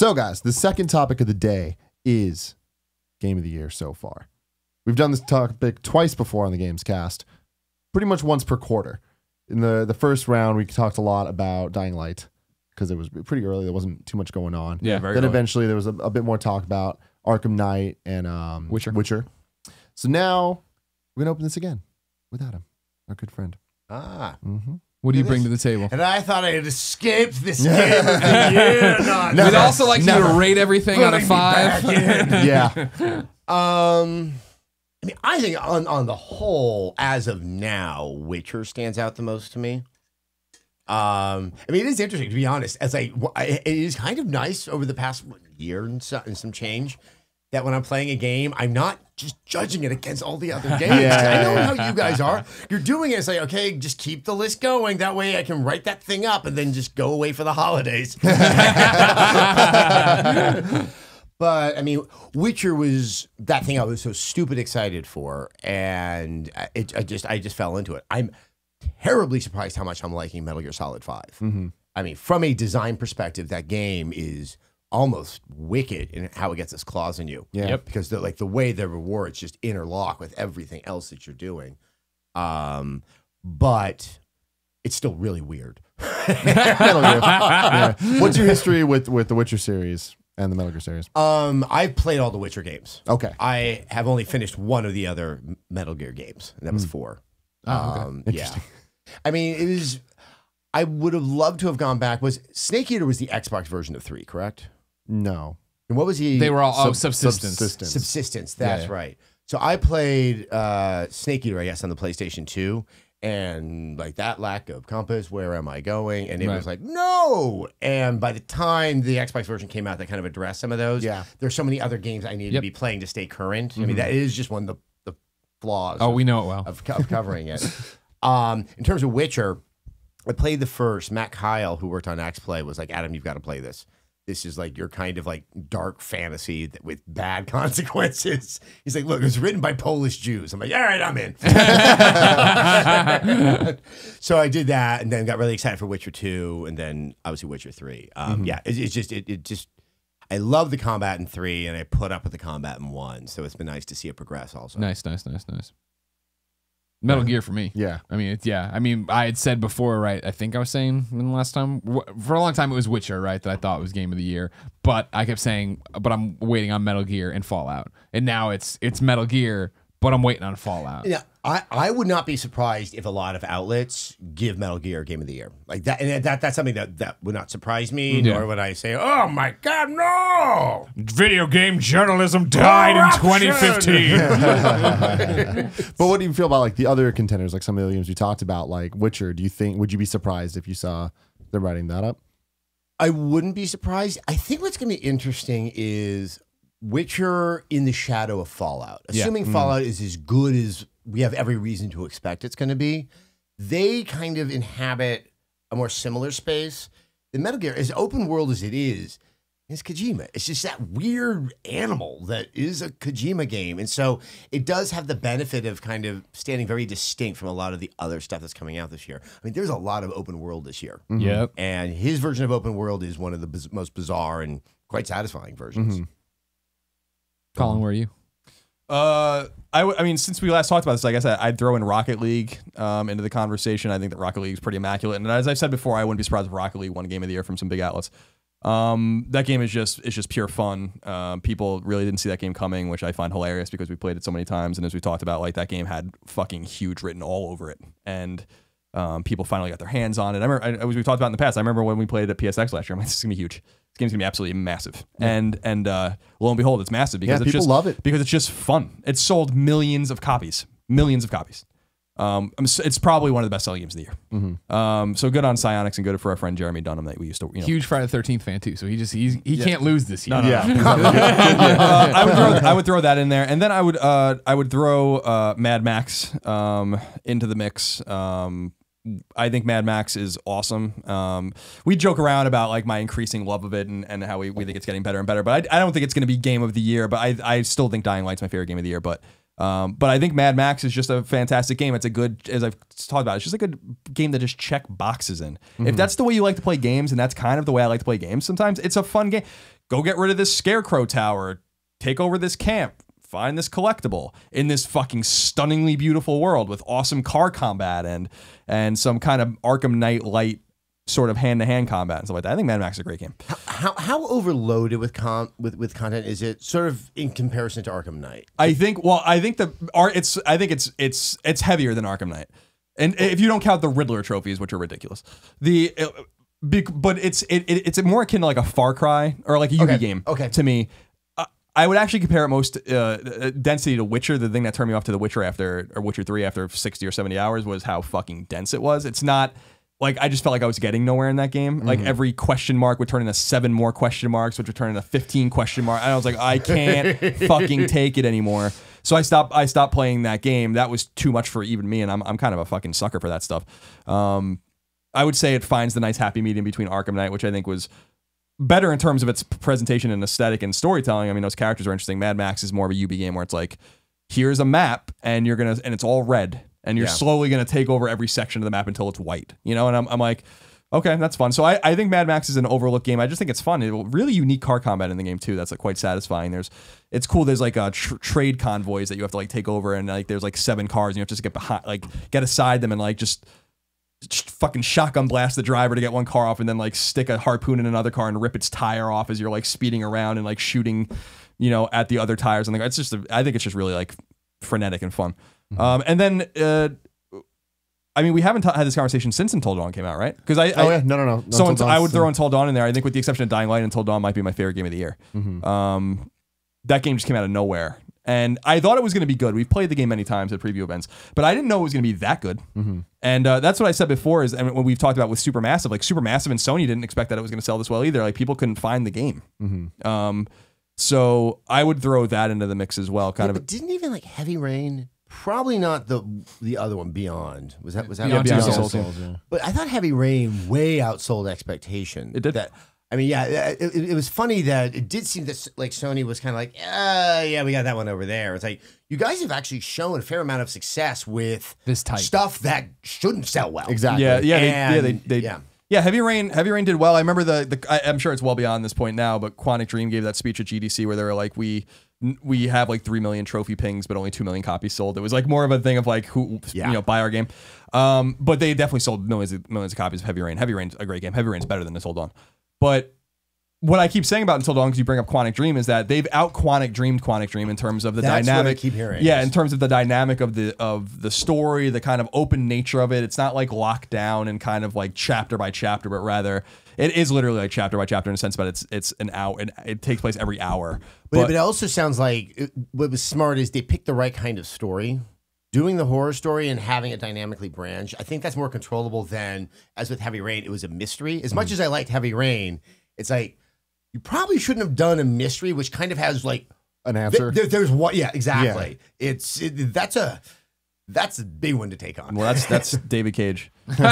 So, guys, the second topic of the day is Game of the Year so far. We've done this topic twice before on the Gamescast, pretty much once per quarter. In the first round, we talked a lot about Dying Light because it was pretty early. There wasn't too much going on. Yeah, very Then early. eventually there was a bit more talk about Arkham Knight and Witcher. So now we're going to open this again with Adam, our good friend. What do you bring to the table? And I thought I had escaped this game of the year. No, We'd also like you to rate everything out of 5. Yeah. I mean, I think on the whole, as of now, Witcher stands out the most to me. I mean, it is interesting, to be honest. It is kind of nice over the past year and some change that when I'm playing a game, I'm not just judging it against all the other games. I know how you guys are. You're doing it. It's like, okay, just keep the list going. That way I can write that thing up and then just go away for the holidays. But I mean, Witcher was that thing I was so stupid excited for, and I just fell into it. I'm terribly surprised how much I'm liking Metal Gear Solid 5. I mean, from a design perspective, that game is almost wicked in how it gets its claws in you. Yeah. Because the way the rewards just interlock with everything else that you're doing. But it's still really weird. Yeah. What's your history with the Witcher series and the Metal Gear series? I've played all the Witcher games. Okay. I have only finished one of the other Metal Gear games, and that was 4. Okay. Yeah. I mean, it is. I would have loved to have gone back. Was Snake Eater was the Xbox version of 3, correct? No. And what was he? They were all Subsistence. Subsistence. That's Yeah. right. So I played Snake Eater, I guess, on the PlayStation 2. And like that lack of compass, where am I going? And it was like, no. And by the time the Xbox version came out, that kind of addressed some of those. Yeah. There's so many other games I needed to be playing to stay current. I mean, that is just one of the flaws. Oh, we know it well. Of covering it. In terms of Witcher, I played the first. Matt Kyle, who worked on X-Play, was like, Adam, you've got to play this. This is like your kind of like dark fantasy with bad consequences. He's like, look, it was written by Polish Jews. I'm like, all right, I'm in. So I did that and then got really excited for Witcher 2 and then obviously Witcher 3. Yeah, it's just, I love the combat in 3 and I put up with the combat in 1. So it's been nice to see it progress also. Nice. Metal Gear for me. Yeah. I mean, I had said before, right? I think I was saying in the last time, for a long time, it was Witcher, right? That I thought was game of the year. But I kept saying, but I'm waiting on Metal Gear and Fallout. And now it's Metal Gear, but I'm waiting on Fallout. Yeah, I would not be surprised if a lot of outlets give Metal Gear Game of the Year like that, and that's something that would not surprise me. Nor would I say, "Oh my God, no!" Video game journalism died in 2015. But what do you feel about like the other contenders, like some of the games we talked about, like Witcher? Would you be surprised if you saw them writing that up? I wouldn't be surprised. I think what's going to be interesting is Witcher in the shadow of Fallout. Assuming Fallout is as good as we have every reason to expect it's going to be, they kind of inhabit a more similar space. The Metal Gear, as open world as it is Kojima. It's just that weird animal that is a Kojima game. And so it does have the benefit of kind of standing very distinct from a lot of the other stuff that's coming out this year. I mean, there's a lot of open world this year. Yep. And his version of open world is one of the most bizarre and quite satisfying versions. Colin, where are you? I mean, since we last talked about this, I guess I'd throw in Rocket League into the conversation. I think that Rocket League is pretty immaculate. And as I've said before, I wouldn't be surprised if Rocket League won Game of the Year from some big outlets. That game is just pure fun. People really didn't see that game coming, which I find hilarious because we played it so many times. And as we talked about, like that game had fucking huge written all over it. And people finally got their hands on it. I remember, as we talked about in the past, I remember when we played at PSX last year, I'm like, this is gonna be huge. This game's gonna be absolutely massive. And lo and behold, it's massive because it's people just, love it. because it's just fun. It's sold millions of copies. It's probably one of the best selling games of the year. So good on Psyonix and good for our friend Jeremy Dunham that we used to, huge Friday the 13th fan too. So he can't lose this year. I would throw that in there, and then I would throw Mad Max into the mix. I think Mad Max is awesome. We joke around about like my increasing love of it and how we think it's getting better and better. But I don't think it's going to be game of the year. But I still think Dying Light's my favorite game of the year. But I think Mad Max is just a fantastic game. It's a good, as I've talked about, it's just a good game that just check boxes in. If that's the way you like to play games, and that's kind of the way I like to play games sometimes, it's a fun game. go get rid of this scarecrow tower, take over this camp, find this collectible in this fucking stunningly beautiful world with awesome car combat and some kind of Arkham Knight light sort of hand-to-hand combat and stuff like that. I think Mad Max is a great game. How overloaded with content is it, sort of in comparison to Arkham Knight? I think it's heavier than Arkham Knight, and if you don't count the Riddler trophies, which are ridiculous, but it's more akin to like a Far Cry or like a Yugi game. Okay. To me, I would actually compare it most density to Witcher. The thing that turned me off to the Witcher Witcher 3 after 60 or 70 hours was how fucking dense it was. It's not. Like, I just felt like I was getting nowhere in that game. Like, every question mark would turn into 7 more question marks, which would turn into 15 question marks. And I was like, I can't fucking take it anymore. So I stopped playing that game. That was too much for even me, and I'm kind of a fucking sucker for that stuff. I would say it finds the nice happy medium between Arkham Knight, which I think was better in terms of its presentation and aesthetic and storytelling. I mean, those characters are interesting. Mad Max is more of a UB game where it's like, here's a map, and it's all red. And you're slowly going to take over every section of the map until it's white, you know? And I'm like, okay, that's fun. So I think Mad Max is an overlooked game. I just think it's fun. Really unique car combat in the game too. That's like quite satisfying. It's cool. There's like trade convoys that you have to like take over, and like there's like 7 cars, and you have to just get behind, like get aside them, and like just fucking shotgun blast the driver to get one car off, and then like stick a harpoon in another car and rip its tire off as you're like speeding around and like shooting, you know, at the other tires. And it's just I think it's just really like frenetic and fun. And then, I mean, we haven't had this conversation since Until Dawn came out, right? Because no. So I would throw Until Dawn in there. I think with the exception of Dying Light, Until Dawn might be my favorite game of the year. That game just came out of nowhere. And I thought it was going to be good. We've played the game many times at preview events, but I didn't know it was going to be that good. And that's what I said before is, and when we've talked about with Supermassive, like Supermassive and Sony didn't expect that it was going to sell this well either. Like people couldn't find the game. So I would throw that into the mix as well. But didn't even like Heavy Rain... Probably not the other one, Beyond. Was that Beyond Two Souls? Yeah. But I thought Heavy Rain way outsold expectation. It did. It was funny that it did seem that like Sony was kind of like, yeah, we got that one over there. It's like, you guys have actually shown a fair amount of success with this type stuff that shouldn't sell well. Exactly. Yeah, Heavy Rain did well. I remember I'm sure it's well beyond this point now, but Quantic Dream gave that speech at GDC where they were like, we have like 3 million trophy pings, but only 2 million copies sold. It was like more of a thing of like buy our game. But they definitely sold millions of copies of Heavy Rain. Heavy Rain's a great game. Heavy Rain's better than Until Dawn. But what I keep saying about Until Dawn, because you bring up Quantic Dream, is that they've out Quantic Dream in terms of the dynamic. That's what I keep hearing. Yeah, in terms of the dynamic of the story, the kind of open nature of it. It's not like locked down and kind of like chapter by chapter, but rather it is literally like chapter by chapter in a sense. But it's an hour, and it takes place every hour. But it also sounds like what was smart is they picked the right kind of story. Doing the horror story and having it dynamically branched, I think that's more controllable than, as with Heavy Rain, it was a mystery. As much as I liked Heavy Rain, it's like, you probably shouldn't have done a mystery, which kind of has like an answer. There's one, yeah, exactly. Yeah. That's a big one to take on. Well, that's David Cage. So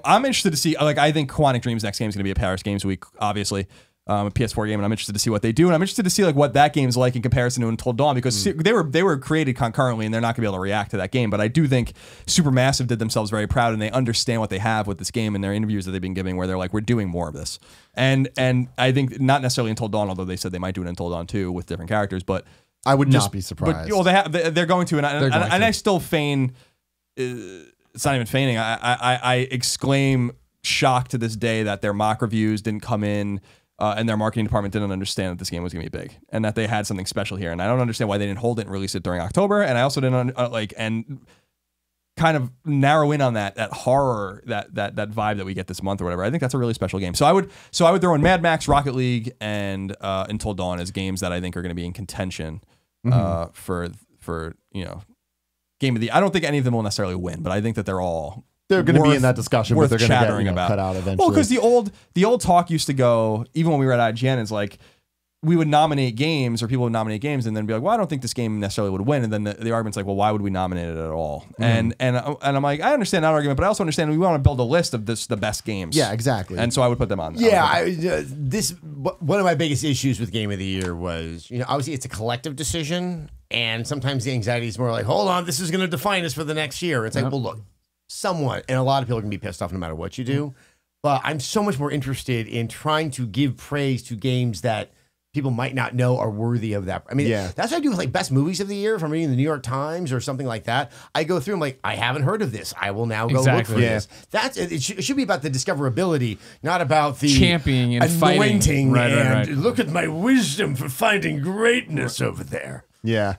I'm interested to see. Like, I think Quantic Dream's next game is going to be a Paris Games Week, obviously. A PS4 game, and I'm interested to see what they do, and I'm interested to see like what that game's like in comparison to Until Dawn, because they were created concurrently, and they're not gonna be able to react to that game. But I do think Supermassive did themselves very proud, and they understand what they have with this game in their interviews that they've been giving, where they're like, we're doing more of this. And I think not necessarily Until Dawn, although they said they might do it Until Dawn too with different characters, but I would not be surprised. But they're going to, and I still feign. It's not even feigning. I exclaim shock to this day that their mock reviews didn't come in. And their marketing department didn't understand that this game was going to be big and that they had something special here. And I don't understand why they didn't hold it and release it during October. And I also didn't and kind of narrow in on that horror, that vibe that we get this month or whatever. I think that's a really special game. So I would throw in Mad Max, Rocket League, and Until Dawn as games that I think are going to be in contention for game of the. I don't think any of them will necessarily win, but I think that they're going to be in that discussion, but they're going to get cut out eventually. Well, because the old talk used to go, even when we were at IGN, is like we would nominate games, or people would nominate games, and then be like, well, I don't think this game necessarily would win. And then the argument's like, well, why would we nominate it at all? And I'm like, I understand that argument, but I also understand we want to build a list of the best games. Yeah, exactly. And so I would put them on. Yeah, one of my biggest issues with Game of the Year was, obviously it's a collective decision, and sometimes the anxiety is more like, hold on, this is going to define us for the next year. It's like, well, look. Somewhat, and a lot of people can be pissed off no matter what you do, but I'm so much more interested in trying to give praise to games that people might not know are worthy of that. I mean, that's what I do with like best movies of the year. If I'm reading the New York Times or something like that, I go through. I'm like, I haven't heard of this. I will now go look for this. That's it. It should be about the discoverability, not about the championing and anointing. Right. And look at my wisdom for finding greatness over there. Yeah.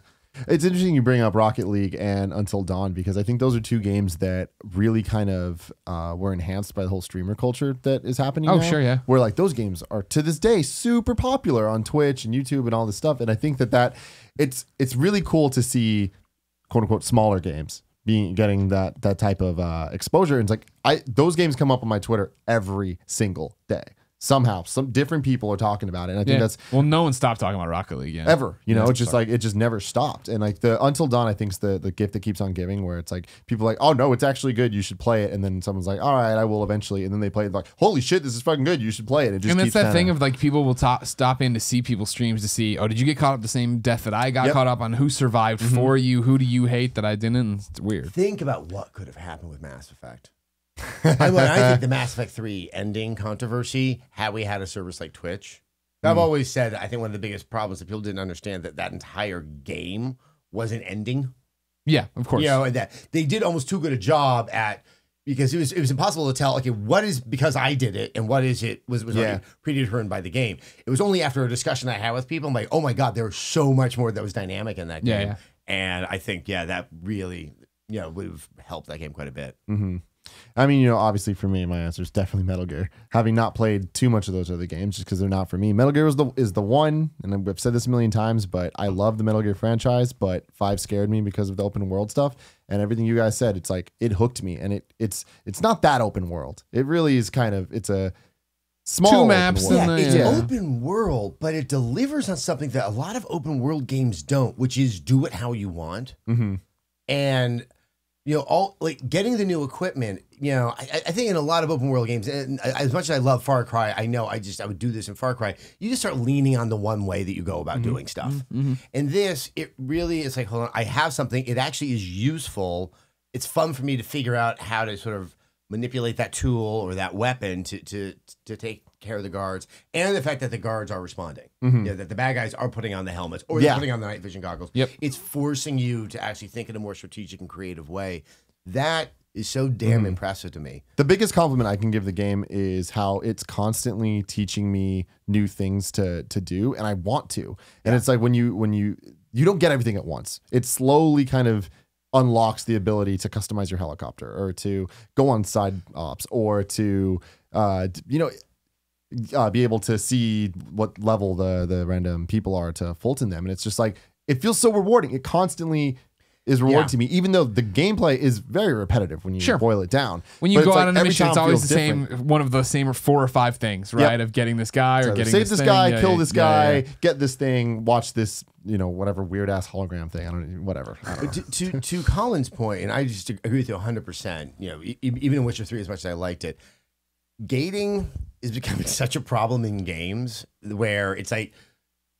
It's interesting you bring up Rocket League and Until Dawn because I think those are two games that really kind of were enhanced by the whole streamer culture that is happening now. Sure, yeah. Where like those games are to this day super popular on Twitch and YouTube and all this stuff. And I think that it's really cool to see quote unquote smaller games getting that type of exposure. And it's like those games come up on my Twitter every single day. Somehow, some different people are talking about it. And I think that's no one stopped talking about Rocket League ever. You know, it's just like it just never stopped. And like the Until Dawn, I think is the gift that keeps on giving. Where it's like people are like, oh no, it's actually good. You should play it. And then someone's like, all right, I will eventually. And then they play it like, holy shit, this is fucking good. You should play it. It just and keeps that's that thing of like people will stop in to see people's streams to see, oh, did you get caught up the same death that I got caught up on? Who survived for you? Who do you hate that I didn't? And it's weird. Think about what could have happened with Mass Effect. I think the Mass Effect 3 ending controversy, had we had a service like Twitch, I've always said, I think one of the biggest problems that people didn't understand that entire game wasn't ending. Yeah, of course. You know, and that they did almost too good a job at, because it was impossible to tell, okay, what is because I did it and what is it was already predetermined by the game. It was only after a discussion I had with people, I'm like, oh my God, there was so much more that was dynamic in that game. Yeah. And I think, that really, would have helped that game quite a bit. Mm-hmm. I mean, obviously for me, my answer is definitely Metal Gear. Having not played too much of those other games, just because they're not for me. Metal Gear is the one, and I've said this a million times, but I love the Metal Gear franchise. But 5 scared me because of the open world stuff and everything you guys said. It's like it hooked me, and it's not that open world. It really is it's a small 2 maps. It's open world, but it delivers on something that a lot of open world games don't, which is do it how you want. Mm-hmm. And all like getting the new equipment, I think in a lot of open world games, and as much as I love Far Cry, I know I would do this in Far Cry. You just start leaning on the one way that you go about doing stuff. Mm-hmm. And this, it really is like, hold on, I have something. It actually is useful. It's fun for me to figure out how to sort of manipulate that tool or that weapon to take care of the guards, and the fact that the guards are responding, that the bad guys are putting on the helmets or they're putting on the night vision goggles. Yep. It's forcing you to actually think in a more strategic and creative way. That is so damn impressive to me. The biggest compliment I can give the game is how it's constantly teaching me new things to do, and I want to. And it's like when you don't get everything at once. It slowly kind of unlocks the ability to customize your helicopter or to go on side ops or to be able to see what level the random people are to Fulton them. And it's just like, it feels so rewarding. It constantly is rewarding to me, even though the gameplay is very repetitive when you boil it down. When you go out on a mission, it's always the same, one of the same 4 or 5 things, right? Of getting this guy or getting save this thing, guy, kill this guy, get this thing, watch this, whatever weird ass hologram thing. I don't know, whatever. To Colin's point, and I just agree with you 100%, even in Witcher 3, as much as I liked it, gating is becoming such a problem in games where it's like,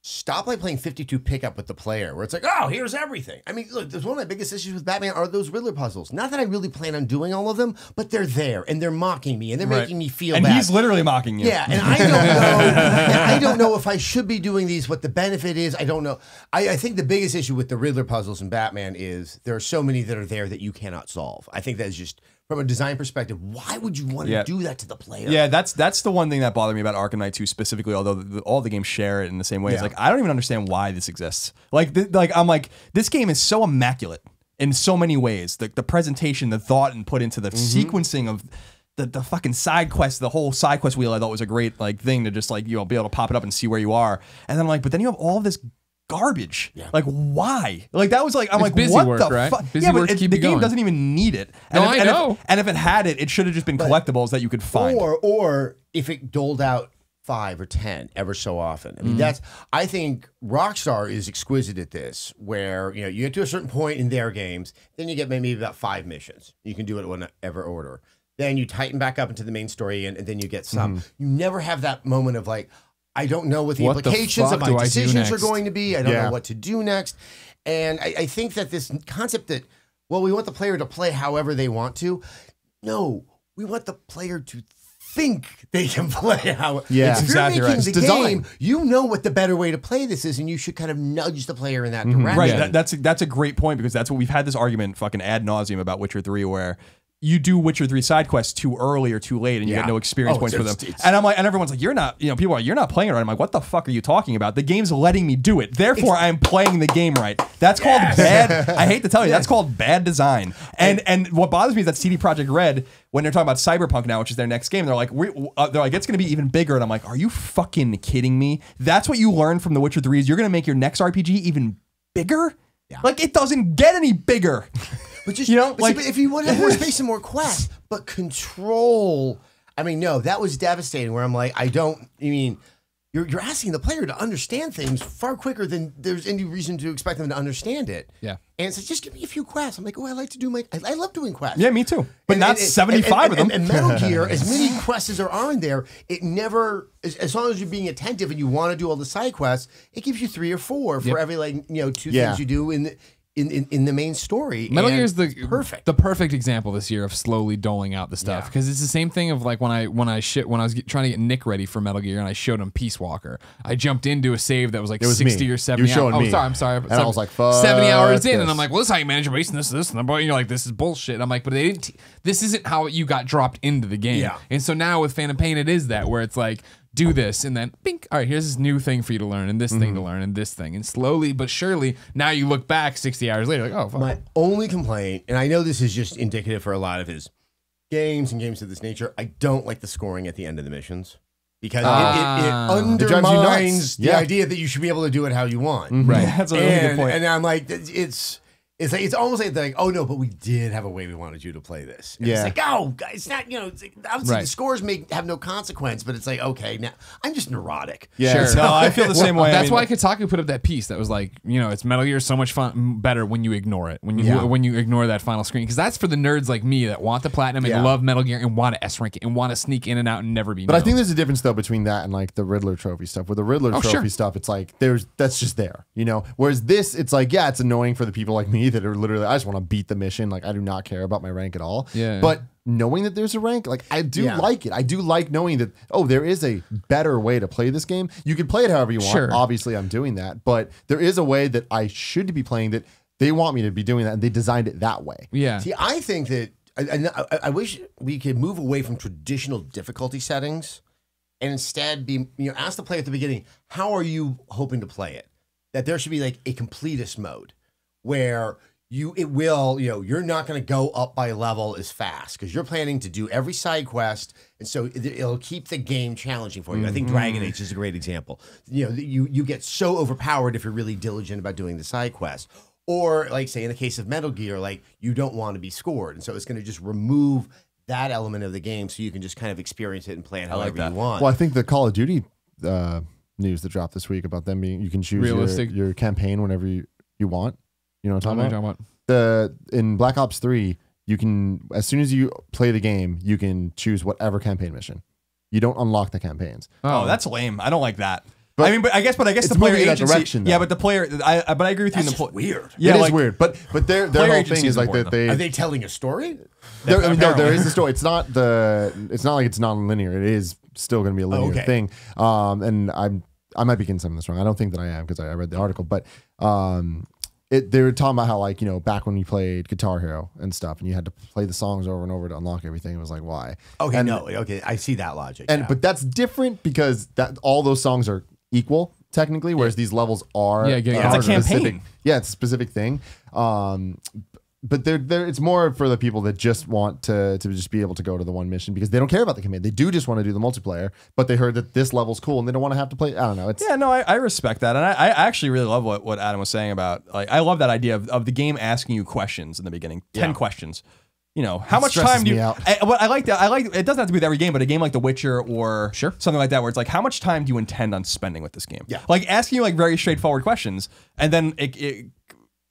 stop like playing 52 pickup with the player where it's like, oh, here's everything. I mean, look, one of my biggest issues with Batman are those Riddler puzzles. Not that I really plan on doing all of them, but they're there and they're mocking me and they're making me feel bad. And he's literally mocking you. Yeah, and I don't know. And I don't know if I should be doing these, what the benefit is. I don't know. I think the biggest issue with the Riddler puzzles in Batman is there are so many that are there that you cannot solve. I think that's just, from a design perspective, why would you want to do that to the player? Yeah, that's the one thing that bothered me about Arkham Knight 2 specifically, although all the games share it in the same way. It's like, I don't even understand why this exists. I'm like, this game is so immaculate in so many ways. The presentation, the thought and put into the sequencing of the fucking side quest, the whole side quest wheel, I thought was a great thing to just be able to pop it up and see where you are. And then but then you have all this garbage. Like, why? That was I'm it's busy what work, the right? fuck? Busy work to keep the you game going. doesn't even need it. I know. And if it had it, it should have just been collectibles that you could find. Or if it doled out 5 or 10 ever so often. I mean, I think Rockstar is exquisite at this, where you get to a certain point in their games, then you get maybe about 5 missions. You can do it in whatever order. Then you tighten back up into the main story, and then you get some. You never have that moment of I don't know what the implications of my decisions are going to be. I don't know what to do next. And I think that this concept that, we want the player to play however they want to. No, we want the player to think they can play how. Yeah. If Exactly you're right. making the It's design. game, you know what the better way to play this is, and you should kind of nudge the player in that direction. Right. Yeah. That's a great point because that's what we've had this argument fucking ad nauseum about Witcher 3 where you do Witcher 3 side quests too early or too late and you Yeah. get no experience Oh, points for them. it's- And I'm like, and everyone's like, you're not, people are like, you're not playing it right. I'm like, what the fuck are you talking about? The game's letting me do it. Therefore, I'm playing the game right. That's called bad. I hate to tell you, that's called bad design. And what bothers me is that CD Projekt Red, when they're talking about Cyberpunk now, which is their next game, they're like, it's going to be even bigger. And I'm like, are you fucking kidding me? That's what you learned from The Witcher 3 is you're going to make your next RPG even bigger? Yeah. Like it doesn't get any bigger. But just but but if you want to have more space and more quests, but control. I mean, no, that was devastating. Where I'm like, you're asking the player to understand things far quicker than there's any reason to expect them to understand it. Yeah. And it's like, just give me a few quests. I'm like, oh, I love doing quests. Yeah, me too. But not 75 of them. And Metal Gear, as many quests as there are in there, it never, as long as you're being attentive and you want to do all the side quests, it gives you 3 or 4 for every two things you do in the main story. Metal And Gear is the perfect. the perfect example this year of slowly doling out the stuff because it's the same thing of like when I was trying to get Nick ready for Metal Gear and I showed him Peace Walker. I jumped into a save that was like was 60 me. or 70 You showed hours. me. Oh, sorry. And I was like, fuck 70 hours in, this. and I'm like, well, this is how you manage a base and this, and you're like, this is bullshit. I'm like, but they didn't. This isn't how you got dropped into the game. Yeah. And so now with Phantom Pain, it is that where it's like, do this, and then bink. All right, here's this new thing for you to learn, and this thing to learn, and this thing, and slowly but surely, now you look back 60 hours later, like, oh, fuck. My only complaint, and I know this is just indicative for a lot of his games and games of this nature, I don't like the scoring at the end of the missions because it It drives you nuts. undermines the Yeah. idea that you should be able to do it how you want. Right. That's a really good point. And I'm like, it's almost like they're like, oh no, but we did have a way we wanted you to play this. And Yeah. It's like, oh, it's not, it's like, obviously Right. the scores have no consequence, but it's like, okay, now I'm just neurotic. Yeah. Sure. No, I feel the same way. That's why Kotaku put up that piece that was like, it's Metal Gear so much fun, better when you ignore it, when you ignore that final screen, because that's for the nerds like me that want the platinum and love Metal Gear and want to S rank it and want to sneak in and out and never be. But I known. think there's a difference though between that and like the Riddler trophy stuff. With the Riddler trophy sure. stuff, it's like that's just there, Whereas this, it's like, yeah, it's annoying for the people like me that are literally, I just want to beat the mission. Like I do not care about my rank at all. Yeah. But knowing that there's a rank, like I do like it. I do like knowing that, there is a better way to play this game. You can play it however you want. Sure. Obviously, I'm doing that, but there is a way that I should be playing that they want me to be doing that, and they designed it that way. Yeah. See, I think that I wish we could move away from traditional difficulty settings and instead be, ask the player at the beginning, how are you hoping to play it? That there should be like a completist mode where you're not going to go up by level as fast because you're planning to do every side quest, and so it'll keep the game challenging for you. I think Dragon Age is a great example. You get so overpowered if you're really diligent about doing the side quest, or like say in the case of Metal Gear, like you don't want to be scored, and so it's going to just remove that element of the game so you can just kind of experience it and play it however you want. Well, I think the Call of Duty news that dropped this week about them being, you can choose Realistic. your campaign whenever you want. You know what I'm talking about? about? In Black Ops 3, you can, as soon as you play the game, you can choose whatever campaign mission. You don't unlock the campaigns. Oh, that's lame. I don't like that. But I guess it's the player moving in that agency. direction, though. Yeah, but the player. But I agree with you. That's in the just weird. Yeah, it is like, weird, but their player whole agency thing is is like important, that Are they. they telling a story? There, I mean, no, there Apparently. is a story. It's not like it's non-linear. It is still going to be a linear okay. thing. And I might be getting some of this wrong. I don't think that I am because I read the article, but they were talking about how back when you played Guitar Hero and stuff, and you had to play the songs over and over to unlock everything. It was like, why? Okay, And- okay, I see that logic. And yeah. but that's different because that all those songs are equal technically, whereas these levels are Yeah, it's a campaign. specific. Yeah, it's a specific thing. But it's more for the people that just want to just be able to go to the one mission because they don't care about the campaign. They do just want to do the multiplayer, but they heard that this level's cool and they don't want to have to play. I don't know. It's Yeah, no, I respect that, and I actually really love what Adam was saying about I love that idea of the game asking you questions in the beginning, 10 questions. How much stresses time do me you? out. I like that. I like it. Doesn't have to be with every game, but a game like The Witcher or something like that, where it's like, how much time do you intend on spending with this game? Yeah. Like asking you like very straightforward questions, and then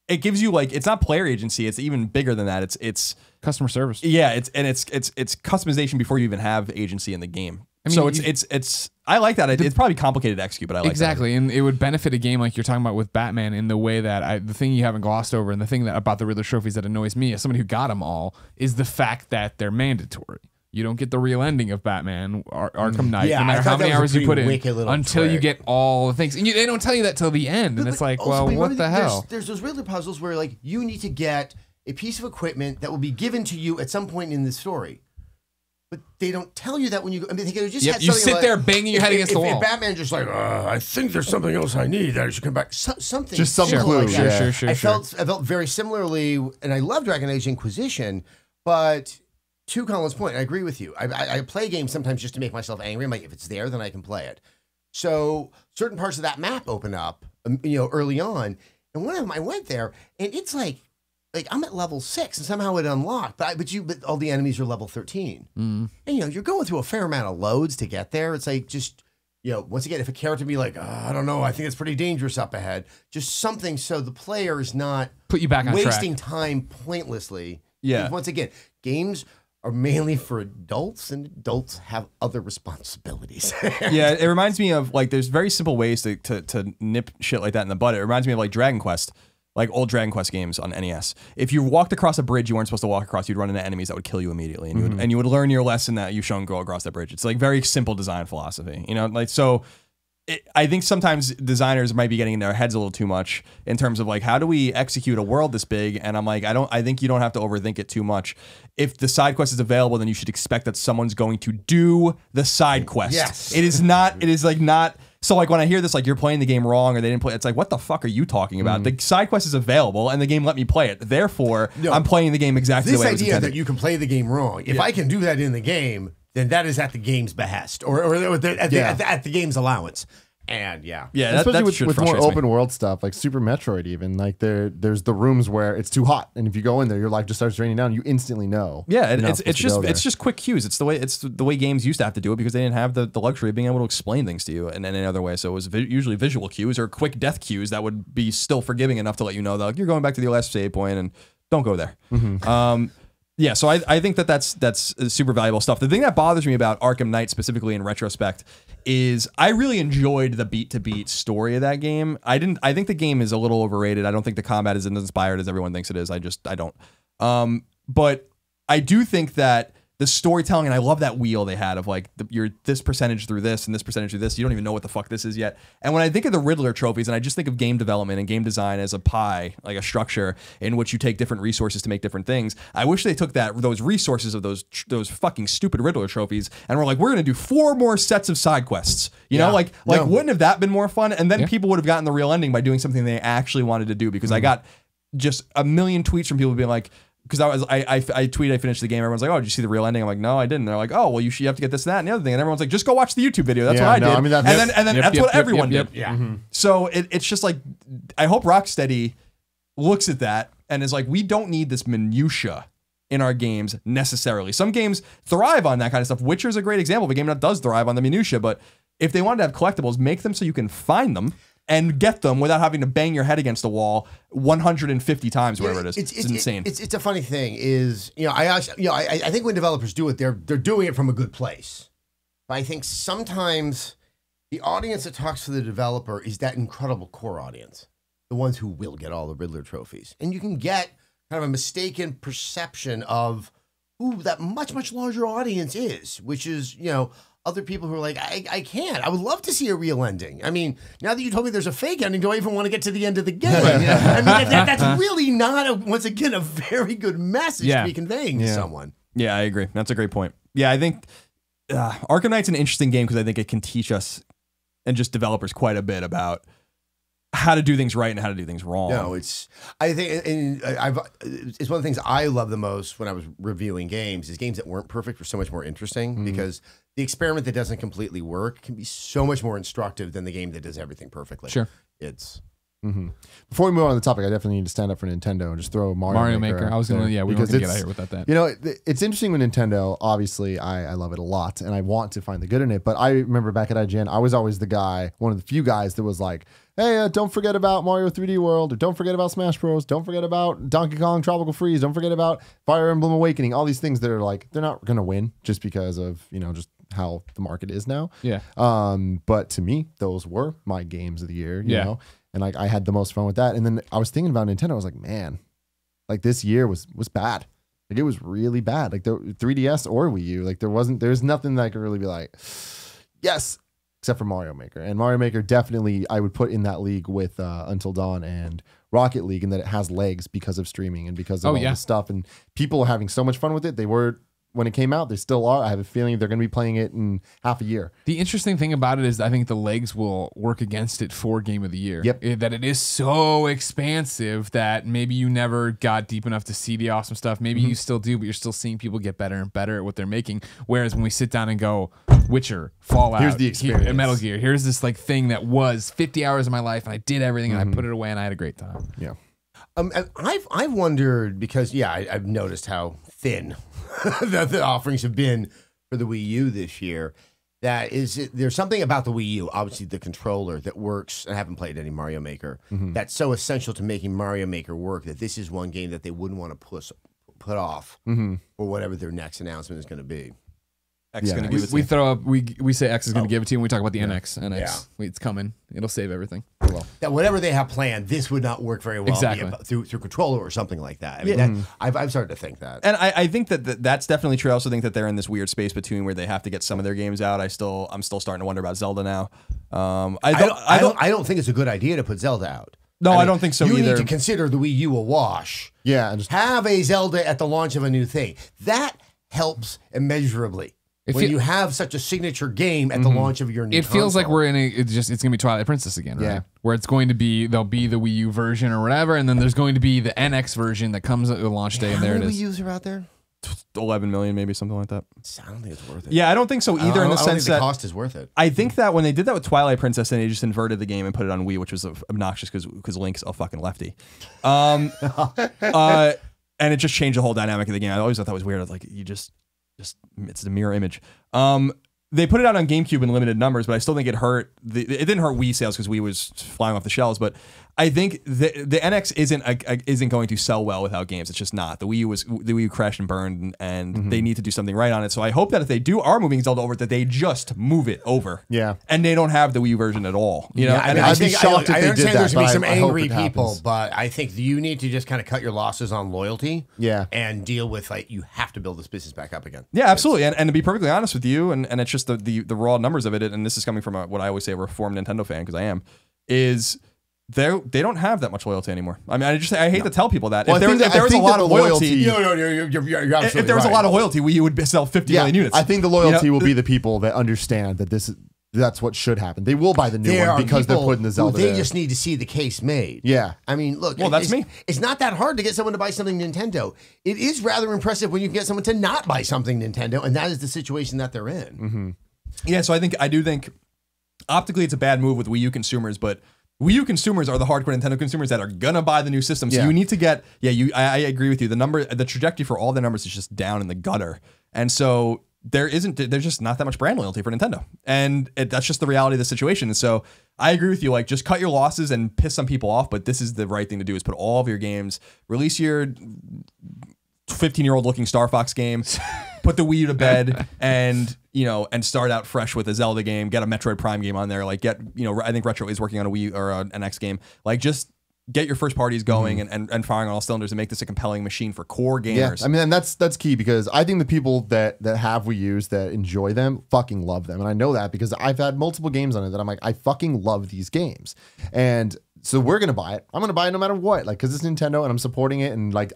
it gives you like it's not player agency. It's even bigger than that. It's Customer service. yeah. It's customization before you even have agency in the game. I mean, So it's I like that. It's probably complicated to execute, but I like Exactly, and it would benefit a game like you're talking about with Batman in the way that the thing you haven't glossed over, and the thing that about the Riddler trophies that annoys me as somebody who got them all is the fact that they're mandatory. you don't get the real ending of Batman Arkham Knight, Yeah, no I matter thought how that many was a hours you pretty put in, wicked little until you trick. get all the things. And they don't tell you that till the end. And it's like, Also, well, wait, what the hell? There's those Riddler puzzles where like you need to get a piece of equipment that will be given to you at some point in the story. But they don't tell you that when you go. I mean, they could have just had You something sit there banging your head against the wall. If Batman just like, I think there's something else I need. I should come back. Something. Just some simple clue, like that. yeah. I felt very similarly, and I love Dragon Age Inquisition, but to Colin's point, I agree with you. I play games sometimes just to make myself angry. I'm like, if it's there, then I can play it. So certain parts of that map open up, early on, and one of them I went there, and it's like I'm at level 6 and somehow it unlocked, but all the enemies are level 13. And you're going through a fair amount of loads to get there. It's like just once again, if a character be like, I don't know, I think it's pretty dangerous up ahead, just something so the player is not Put you back on wasting track. time pointlessly. Yeah. Because once again, games are mainly for adults, and adults have other responsibilities. Yeah, it reminds me of like there's very simple ways to nip shit like that in the bud. It reminds me of like Dragon Quest. Like old Dragon Quest games on NES. If you walked across a bridge you weren't supposed to walk across, you'd run into enemies that would kill you immediately, and you would learn your lesson that you shouldn't go across that bridge. It's like very simple design philosophy, like so. I think sometimes designers might be getting in their heads a little too much in terms of like how do we execute a world this big, and I'm like I think you don't have to overthink it too much. If the side quest is available, then you should expect that someone's going to do the side quest. Yes. It is not. It is like not. So like when I hear this, like you're playing the game wrong or they didn't play, it's like, what the fuck are you talking about? The side quest is available and the game let me play it. Therefore, I'm playing the game exactly the way it was This idea intended. that you can play the game wrong, if I can do that in the game, then that is at the game's behest or at the game's allowance. And yeah, especially with more frustrates me. open world stuff like Super Metroid, even like there's the rooms where it's too hot, and if you go in there, your life just starts draining down. You instantly know. Yeah, you're not it's supposed to go it's just quick cues. It's the way games used to have to do it because they didn't have the luxury of being able to explain things to you in any other way. So it was usually visual cues or quick death cues that would be still forgiving enough to let you know that like, you're going back to the last save point and don't go there. Yeah, so I think that's super valuable stuff. The thing that bothers me about Arkham Knight specifically in retrospect is I really enjoyed the beat-to-beat story of that game. I think the game is a little overrated. I don't think the combat is as inspired as everyone thinks it is. I don't. But I do think that the storytelling, and I love that wheel they had of like you're this percentage through this and this percentage through this. You don't even know what the fuck this is yet. And when I think of the Riddler trophies, and I just think of game development and game design as a pie, like a structure in which you take different resources to make different things. I wish they took those resources of those fucking stupid Riddler trophies and were like, we're gonna do 4 more sets of side quests. You know, like wouldn't have that been more fun? And then people would have gotten the real ending by doing something they actually wanted to do. Because I got just a million tweets from people being like. Because I tweeted I finished the game. Everyone's like, "Oh, did you see the real ending?" I'm like, "No, I didn't." They're like, "Oh, well, you have to get this, that, and the other thing." And everyone's like, "Just go watch the YouTube video." That's what I did. I mean, and then that's what everyone did. Yeah. So it's just like I hope Rocksteady looks at that and is like, we don't need this minutia in our games necessarily. Some games thrive on that kind of stuff. Witcher's a great example of a game that does thrive on the minutia. But if they wanted to have collectibles, make them so you can find them and get them without having to bang your head against the wall 150 times, whatever it is. It's insane. It's a funny thing is, I think when developers do it, they're doing it from a good place. But I think sometimes the audience that talks to the developer is that incredible core audience, the ones who will get all the Riddler trophies. And you can get kind of a mistaken perception of who that much larger audience is, which is, other people who are like, I can't. I would love to see a real ending. I mean, now that you told me there's a fake ending, do I even want to get to the end of the game? I mean, that's really not, once again, a very good message to be conveying to someone. Yeah, I agree. That's a great point. Yeah, I think Arkham Knight's an interesting game because I think it can teach us and just developers quite a bit about how to do things right and how to do things wrong. No, it's one of the things I love the most when I was reviewing games is games that weren't perfect were so much more interesting because the experiment that doesn't completely work can be so much more instructive than the game that does everything perfectly. Sure. It's Before we move on to the topic, I definitely need to stand up for Nintendo and just throw Mario Maker. I was gonna, we were gonna get out here without that. It's interesting with Nintendo. Obviously, I love it a lot, and I want to find the good in it. But I remember back at IGN, I was always the guy, one of the few guys that was like, "Hey, don't forget about Mario 3D World, or don't forget about Smash Bros, don't forget about Donkey Kong Tropical Freeze, don't forget about Fire Emblem Awakening." All these things that are like they're not gonna win just because of just how the market is now. Yeah. But to me, those were my games of the year. You know. And like I had the most fun with that. And then I was thinking about Nintendo. I was like, man, like this year was bad. Like it was really bad. Like the 3DS or Wii U, like there's nothing that I could really be like, yes, except for Mario Maker. And Mario Maker definitely I would put in that league with Until Dawn and Rocket League, and that it has legs because of streaming and because of all this stuff. And people are having so much fun with it. They were when it came out. They still are. I have a feeling they're going to be playing it in half a year. The interesting thing about it is I think the legs will work against it for Game of the Year. Yep. That it is so expansive that maybe you never got deep enough to see the awesome stuff. Maybe you still do, but you're still seeing people get better and better at what they're making. Whereas when we sit down and go, Witcher, Fallout, Here's the experience. Metal Gear, here's this like thing that was 50 hours of my life and I did everything and I put it away and I had a great time. Yeah. I've wondered because I've noticed how thin the offerings have been for the Wii U this year. There's something about the Wii U, obviously the controller that works. I haven't played any Mario Maker. That's so essential to making Mario Maker work that this is one game that they wouldn't want to put off for whatever their next announcement is going to be. X is going to give it to We you. throw up. We say X is going to give it to you. And we talk about the NX. NX, it's coming. It'll save everything. Well, That whatever they have planned, this would not work very well Exactly. through controller or something like that. I mean, I've started to think that. And I think that's definitely true. I also think that they're in this weird space between where they have to get some of their games out. I'm still starting to wonder about Zelda now. I don't think it's a good idea to put Zelda out. No, I don't think so you either. need to consider the Wii U a wash. Yeah. And just Have a Zelda at the launch of a new thing. That helps immeasurably. When you have such a signature game at the launch of your new it feels like console. we're in it's going to be Twilight Princess again, right? Yeah. Where it's going to be, there'll be the Wii U version or whatever, and then there's going to be the NX version that comes at the launch day, and there How it many is. Wii U's are out there? 11 million, maybe something like that. I don't think it's worth it. Yeah, I don't think so either. In the I don't sense think the that cost is worth it. I think that when they did that with Twilight Princess, and they just inverted the game and put it on Wii, which was obnoxious because Link's a fucking lefty. And it just changed the whole dynamic of the game. I always thought that was weird. I was like, you just it's the mirror image. They put it out on GameCube in limited numbers, but I still think it hurt. It didn't hurt Wii sales because Wii was flying off the shelves. But I think the NX isn't going to sell well without games. It's just not. The Wii U crashed and burned, and they need to do something right on it. So I hope that if they are moving Zelda over, that they just move it over. Yeah. And they don't have the Wii U version at all. You know, Yeah, I and mean, I I'd be think- shocked if I they understand did there's that, going to be but some I hope angry it people, happens. but I think you need to just kind of cut your losses on loyalty. Yeah. And deal with you have to build this business back up again. Yeah, absolutely. And to be perfectly honest with you, and it's just the raw numbers of it, and this is coming from what I always say a reformed Nintendo fan, because I am, is they don't have that much loyalty anymore. I mean, I hate to tell people that. Well, if there was a think lot that of the loyalty, You're absolutely if there was a right. lot of loyalty, we would sell 50 million units. I think the loyalty You know? will be the people that understand that that's what should happen. They will buy the new There one are because they're people putting the who Zelda they there. just need to see the case made. Yeah. I mean, look. Well, that's it's, me. It's not that hard to get someone to buy something Nintendo. It is rather impressive when you can get someone to not buy something Nintendo, and that is the situation that they're in. Yeah, so I do think optically it's a bad move with Wii U consumers, but Wii U consumers are the hardcore Nintendo consumers that are gonna buy the new system. So Yeah. you need to get I agree with you. The trajectory for all the numbers is just down in the gutter, and so there's just not that much brand loyalty for Nintendo, and that's just the reality of the situation. And so I agree with you. Like, just cut your losses and piss some people off, but this is the right thing to do: is put all of your games, release your 15-year-old looking Star Fox game, put the Wii U to bed, and start out fresh with a Zelda game, get a Metroid Prime game on there, like I think Retro is working on a Wii or an NX game, like just get your first parties going and firing on all cylinders and make this a compelling machine for core gamers. Yeah, I mean, and that's key, because I think the people that have Wii U's that enjoy them fucking love them, and I know that because I've had multiple games on it that I'm like, I fucking love these games, and so we're gonna buy it. I'm gonna buy it no matter what, like, because it's Nintendo and I'm supporting it, and like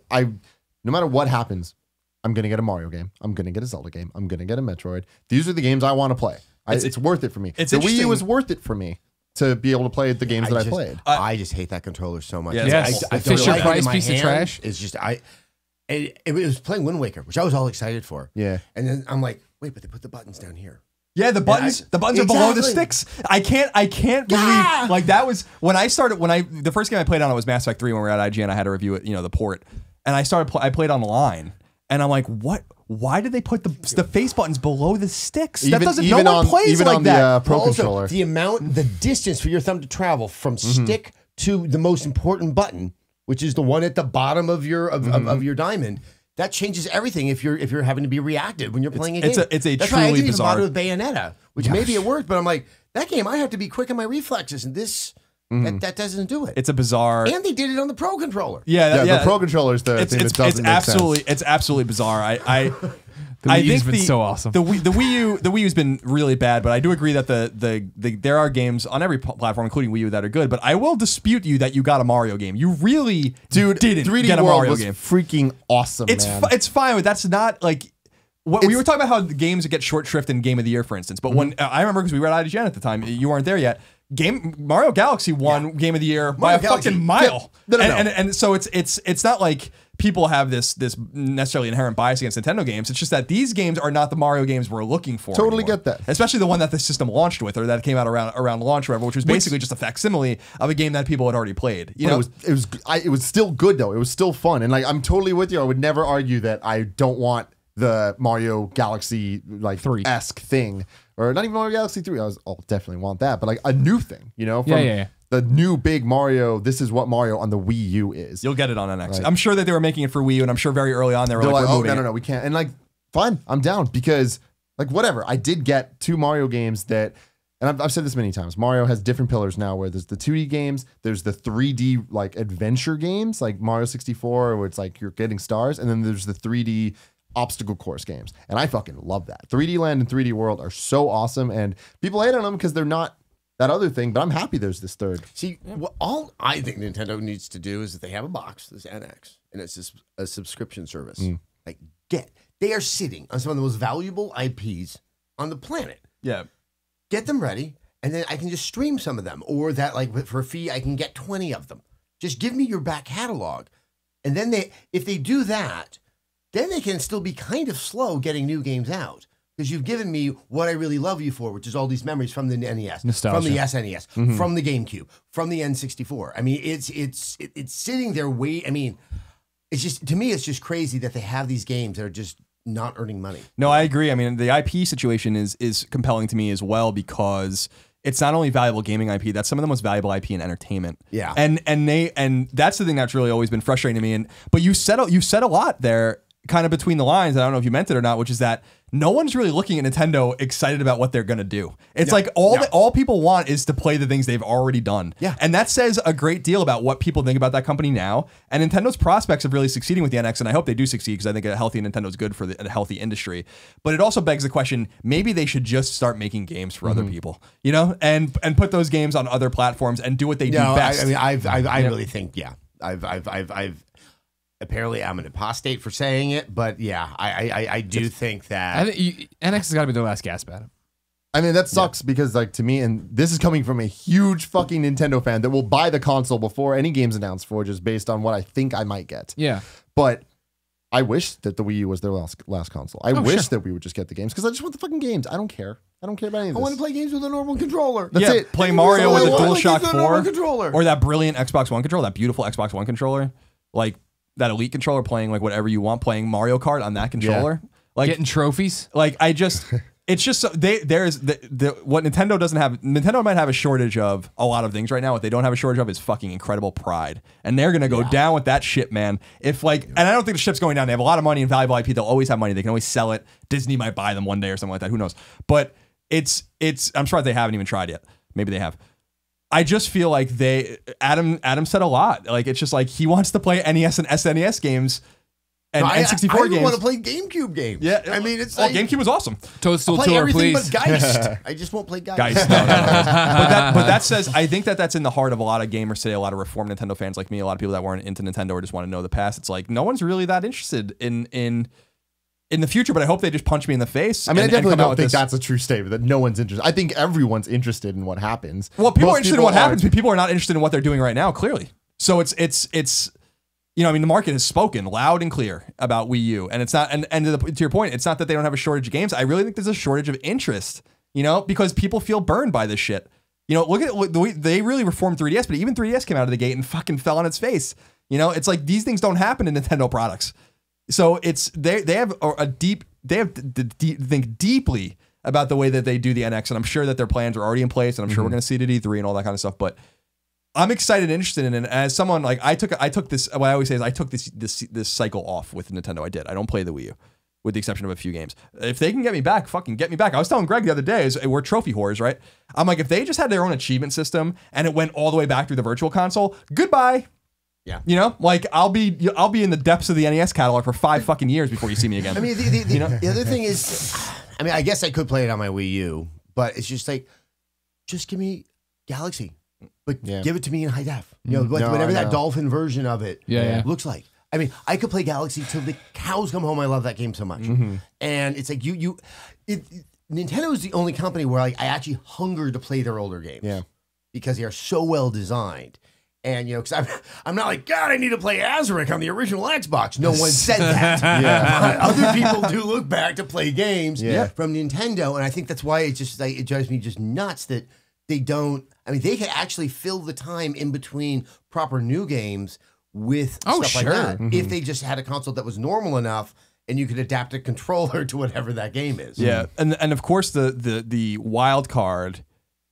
no matter what happens, I'm going to get a Mario game. I'm going to get a Zelda game. I'm going to get a Metroid. These are the games I want to play. It's worth it for me. The Wii U is worth it for me to be able to play the games that I played. I just hate that controller so much. Yeah, Yes. I Fisher don't like it in Price my piece of hand. trash. It's just it was playing Wind Waker, which I was all excited for. Yeah. And then I'm like, wait, but they put the buttons down here. Yeah, the buttons are below the Exactly. sticks. I can't believe, like, that was when I started, the first game I played on it was Mass Effect 3 when we were at IGN. I had to review it, the port. And I played online, and I'm like, what? Why did they put the face buttons below the sticks? That doesn't. No one plays like that. The Pro Well, also, controller. the distance for your thumb to travel from stick to the most important button, which is the one at the bottom of your of your diamond. That changes everything if you're having to be reactive when you're playing a game. It's a That's why I truly didn't even bother bizarre. with Bayonetta, which maybe it worked, but I'm like, that game I have to be quick in my reflexes, and this That doesn't do it. It's a bizarre. And they did it on the Pro controller. Yeah, the Pro controller is the thing that doesn't make sense. It's absolutely bizarre. I The Wii U's been so awesome. The Wii U's been really bad, but I do agree that there are games on every platform, including Wii U, that are good. But I will dispute you that you got a Mario game. You really didn't 3D get a World Mario was game. freaking awesome. It's fine, but that's not like. We were talking about how the games get short shrift in Game of the Year, for instance. But when I remember, because we were at IGN at the time, you weren't there yet. Mario Galaxy won Game of the Year by a fucking mile. No. And so it's not like people have this necessarily inherent bias against Nintendo games. It's just that these games are not the Mario games we're looking for. Totally anymore. get that. Especially the one that the system launched with, or that came out around launch, or whatever, which was basically just a facsimile of a game that people had already played. You know, it was still good though. It was still fun, and like I'm totally with you. I would never argue that I don't want the Mario Galaxy like 3-esque thing, or not even Mario Galaxy 3. I'll definitely want that, but like a new thing, you know, from the new big Mario. This is what Mario on the Wii U is. You'll get it on NX. I'm sure that they were making it for Wii U, and I'm sure very early on they were like, oh no, we can't. And like, fine, I'm down, because like whatever. I did get 2 Mario games that, and I've said this many times, Mario has different pillars now, where there's the 2D games, there's the 3D like adventure games like Mario 64, where it's like you're getting stars, and then there's the 3D obstacle course games, and I fucking love that. 3D Land and 3D World are so awesome, and people hate on them because they're not that other thing, but I'm happy there's this third. See, all I think Nintendo needs to do is that they have a box, this NX, and it's a subscription service. Like, they are sitting on some of the most valuable IPs on the planet. Yeah. Get them ready, and then I can just stream some of them, or that, like, for a fee, I can get 20 of them. Just give me your back catalog. And then if they do that, then they can still be kind of slow getting new games out, because you've given me what I really love you for, which is all these memories from the NES, nostalgia, from the SNES, from the GameCube, from the N64. I mean, it's sitting there I mean, it's just, to me, it's just crazy that they have these games that are just not earning money. No, I agree. I mean, the IP situation is compelling to me as well, because it's not only valuable gaming IP, that's some of the most valuable IP in entertainment. Yeah. And that's the thing that's really always been frustrating to me. But you said a lot there, kind of between the lines. I don't know if you meant it or not, which is that no one's really looking at Nintendo excited about what they're going to do. It's like all people want is to play the things they've already done. Yeah. And that says a great deal about what people think about that company now. And Nintendo's prospects of really succeeding with the NX, and I hope they do succeed, because I think a healthy Nintendo is good for a healthy industry. But it also begs the question, maybe they should just start making games for other people, you know, and put those games on other platforms and do what they do best. I really think, I've apparently I'm an apostate for saying it, but yeah, I do think that I think NX has got to be their last gasp at it. I mean, that sucks, because like, to me, and this is coming from a huge fucking Nintendo fan that will buy the console before any game's announced for, just based on what I think I might get. Yeah. But I wish that the Wii U was their last console. I wish that we would just get the games, because I just want the fucking games. I don't care. I don't care about any of this. I want to play games with a normal controller. That's it. Play Mario with a Like DualShock a normal 4 controller. or that brilliant Xbox One controller, that beautiful Xbox One controller, like that Elite controller, playing like whatever you want, playing Mario Kart on that controller, like Getting trophies. Like it's just there's what Nintendo doesn't have. Nintendo might have a shortage of a lot of things right now. What they don't have a shortage of is fucking incredible pride, and they're gonna go down with that shit, man. If like, and I don't think the ship's going down. They have a lot of money and valuable IP. They'll always have money. They can always sell it. Disney might buy them one day or something like that. Who knows? But it's. I'm sure they haven't even tried yet. Maybe they have. I just feel like Adam said a lot. Like, it's just like he wants to play NES and SNES games and N64 I games. want to play GameCube games. Yeah, I mean, it's like GameCube was awesome. Toadstool I'll play Tour, everything please. but Geist. I just won't play Geist. Guys, no. But that says, I think that's in the heart of a lot of gamers today, a lot of reformed Nintendo fans like me, a lot of people that weren't into Nintendo or just want to know the past. It's like, no one's really that interested in the future, but I hope they just punch me in the face. I mean, I definitely don't think that's a true statement, that no one's interested. I think everyone's interested in what happens. Well, people are interested in what happens, but people are not interested in what they're doing right now, clearly. So it's you know, I mean, the market has spoken loud and clear about Wii U, and it's not, and to your point, it's not that they don't have a shortage of games. I really think there's a shortage of interest, you know, because people feel burned by this shit. You know, look at the way they really reformed 3DS, but even 3DS came out of the gate and fucking fell on its face. You know, it's like these things don't happen in Nintendo products. So it's they have to think deeply about the way that they do the NX, and I'm sure that their plans are already in place, and I'm sure we're going to see it at E3 and all that kind of stuff. But I'm excited and interested in it. And as someone like I took this, what I always say is I took this cycle off with Nintendo. I don't play the Wii U. with the exception of a few games. If they can get me back, fucking get me back. I was telling Greg the other day, we're trophy whores, right? I'm like, if they just had their own achievement system and it went all the way back through the virtual console, goodbye. Yeah. You know, like I'll be in the depths of the NES catalog for 5 fucking years before you see me again. I mean, the other thing is, I mean, I guess I could play it on my Wii U, but it's just like, just give me Galaxy, but give it to me in high def. You know, like whatever that dolphin version of it looks like. I mean, I could play Galaxy till the cows come home. I love that game so much, and it's like Nintendo is the only company where I actually hunger to play their older games, because they are so well designed. And, you know, because I'm not like, God, I need to play Azuric on the original Xbox. No one said that. But other people do look back to play games from Nintendo. And I think that's why it just it drives me just nuts that they don't. I mean, they could actually fill the time in between proper new games with stuff like that. If they just had a console that was normal enough and you could adapt a controller to whatever that game is. Yeah. And of course, the wild card.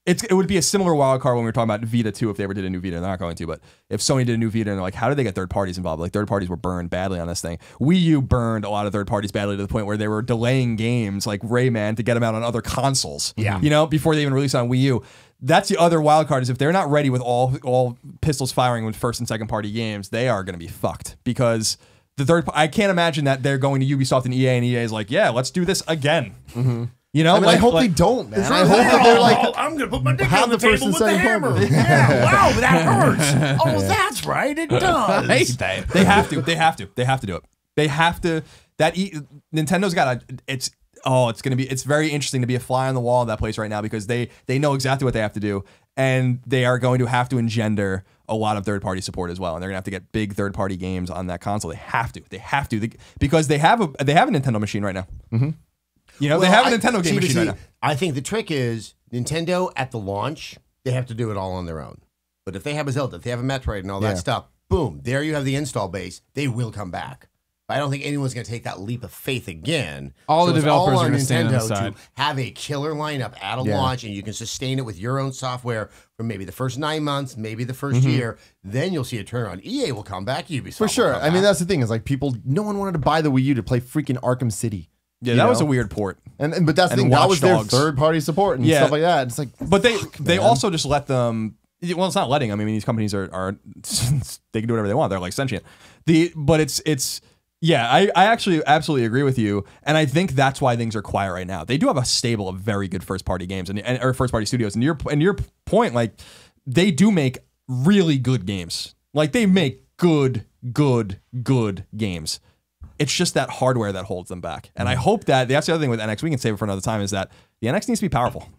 It would be a similar wild card when we were talking about Vita too, if they ever did a new Vita. They're not going to, but if Sony did a new Vita and they're like, how did they get third parties involved? Like, third parties were burned badly on this thing. Wii U burned a lot of third parties badly to the point where they were delaying games like Rayman to get them out on other consoles. Yeah. You know, before they even released on Wii U. That's the other wild card, is if they're not ready with all pistols firing with first and second party games, they are going to be fucked, because I can't imagine that they're going to Ubisoft and EA is like, yeah, let's do this again. You know, I mean, I hope they don't, man. I hope that they're like, I'm gonna put my dick on the table with the hammer. Yeah, wow, that hurts. Oh, that's right, it does. They have to. They have to do it. They have to. Nintendo's got it's very interesting to be a fly on the wall of that place right now, because they know exactly what they have to do, and they are going to have to engender a lot of third-party support as well, and they're gonna have to get big third-party games on that console. They have to, because they have a Nintendo machine right now. You know, they have a Nintendo game machine right now. I think the trick is Nintendo at the launch, they have to do it all on their own. But if they have a Zelda, if they have a Metroid and all that stuff, boom, there you have the install base. They will come back. But I don't think anyone's going to take that leap of faith again. All the developers are going to stand on the side. To have a killer lineup at a launch, and you can sustain it with your own software for maybe the first 9 months, maybe the first year. Then you'll see a turnaround. EA will come back. Ubisoft for sure. Will come I mean, back. that's the thing, is like no one wanted to buy the Wii U to play freaking Arkham City. Yeah, that was a weird port. But that's the thing. That was their third-party support and stuff like that. It's like, but they also just let them. Well, it's not letting them. I mean, these companies are they can do whatever they want. They're like sentient. But it's yeah. I actually absolutely agree with you, and I think that's why things are quiet right now. They do have a stable of very good first-party games or first-party studios. And your point, like, they do make really good games. Like, they make good games. It's just that hardware that holds them back. And I hope that's the other thing with NX, we can save it for another time, is that the NX needs to be powerful.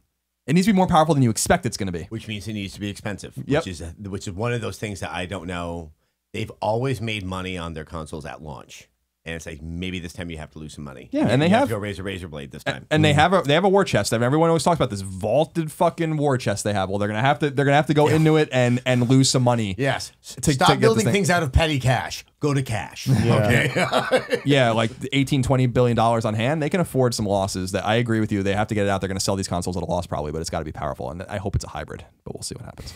It needs to be more powerful than you expect it's going to be. Which means it needs to be expensive. Yep. Which is one of those things that I don't know. They've always made money on their consoles at launch. And it's like, maybe this time you have to lose some money. Yeah, and they have to go razor blade this time. And they have a war chest. Everyone always talks about this vaulted fucking war chest they have. Well, they're gonna have to go into it and lose some money. Yes. Stop building things out of petty cash. Go to cash. Okay. Yeah, like $18-20 billion on hand. They can afford some losses. That I agree with you. They have to get it out. They're gonna sell these consoles at a loss probably, but it's got to be powerful. And I hope it's a hybrid. But we'll see what happens.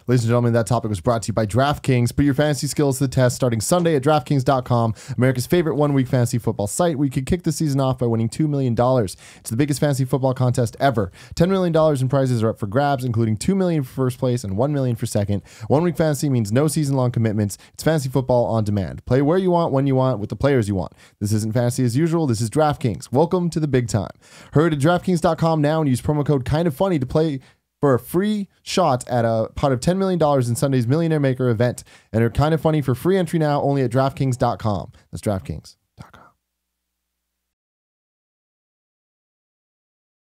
Ladies and gentlemen, that topic was brought to you by DraftKings. Put your fantasy skills to the test starting Sunday at DraftKings.com, America's favorite one-week fantasy football site, where you can kick the season off by winning $2 million. It's the biggest fantasy football contest ever. $10 million in prizes are up for grabs, including $2 million for first place and $1 million for second. One-week fantasy means no season-long commitments. It's fantasy football on demand. Play where you want, when you want, with the players you want. This isn't fantasy as usual. This is DraftKings. Welcome to the big time. Hurry to DraftKings.com now and use promo code KINDOFFUNNY to play for a free shot at a pot of $10 million in Sunday's Millionaire Maker event. And they're kind of funny for free entry now only at DraftKings.com. That's DraftKings.